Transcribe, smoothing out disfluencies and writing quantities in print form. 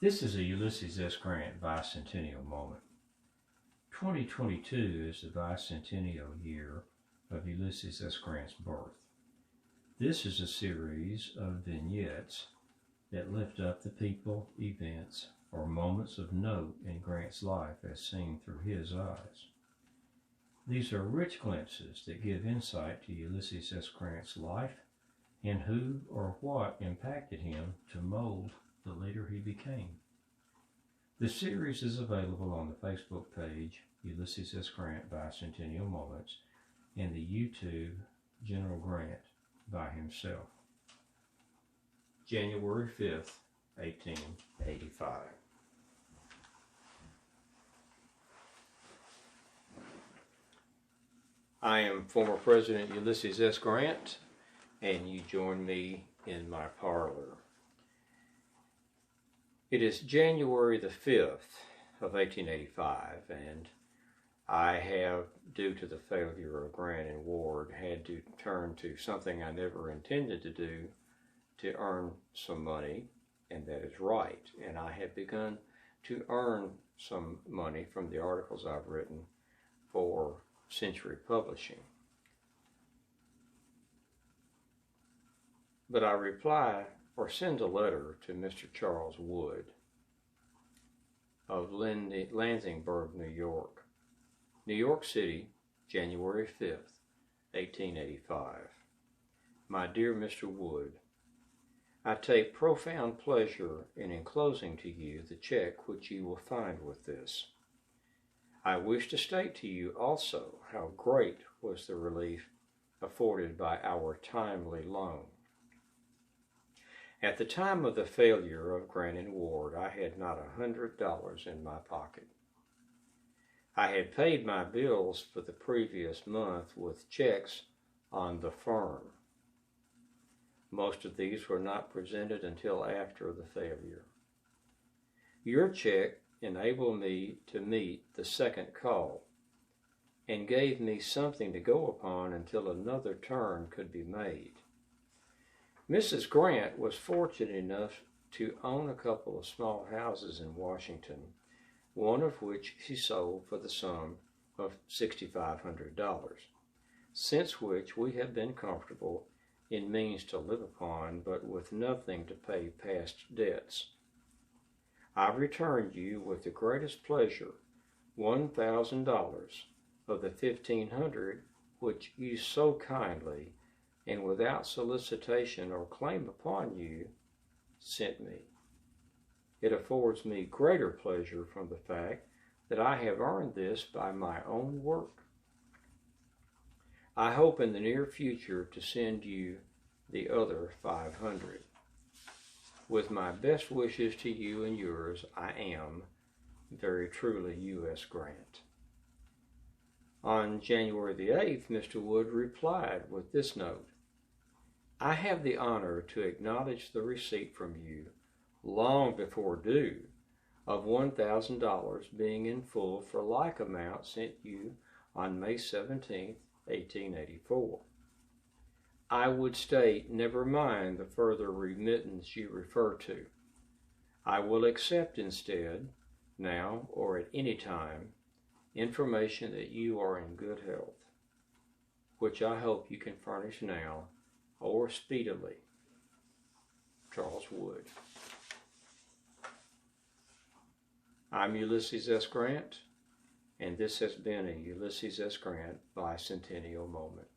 This is a Ulysses S. Grant Bicentennial Moment. 2022 is the bicentennial year of Ulysses S. Grant's birth. This is a series of vignettes that lift up the people, events, or moments of note in Grant's life as seen through his eyes. These are rich glimpses that give insight to Ulysses S. Grant's life and who or what impacted him to mold the leader he became. The series is available on the Facebook page Ulysses S. Grant Bicentennial Moments and the YouTube General Grant by himself. January 5th, 1885. I am former President Ulysses S. Grant, and you join me in my parlor. It is January the 5th of 1885, and I have, due to the failure of Grant and Ward, had to turn to something I never intended to do to earn some money, and that is write. And I have begun to earn some money from the articles I've written for Century Publishing. But I reply or send a letter to Mr. Charles Wood of Lansingburgh, New York. New York City, January 5th, 1885. My dear Mr. Wood, I take profound pleasure in enclosing to you the check which you will find with this. I wish to state to you also how great was the relief afforded by our timely loan. At the time of the failure of Grant and Ward, I had not $100 in my pocket. I had paid my bills for the previous month with checks on the firm. Most of these were not presented until after the failure. Your check enabled me to meet the second call and gave me something to go upon until another turn could be made. Mrs. Grant was fortunate enough to own a couple of small houses in Washington, one of which she sold for the sum of $6,500, since which we have been comfortable in means to live upon, but with nothing to pay past debts. I returned you with the greatest pleasure $1,000 of the $1,500 which you so kindly and without solicitation or claim upon you sent me. It affords me greater pleasure from the fact that I have earned this by my own work. I hope in the near future to send you the other $500. With my best wishes to you and yours, I am, very truly, U.S. Grant. On January the 8th, Mr. Wood replied with this note: I have the honor to acknowledge the receipt from you, long before due, of $1,000 being in full for like amount sent you on May 17, 1884. I would state, never mind the further remittance you refer to. I will accept instead, now or at any time, information that you are in good health, which I hope you can furnish now or speedily. Charles Wood. I'm Ulysses S. Grant, and this has been a Ulysses S. Grant Bicentennial Moment.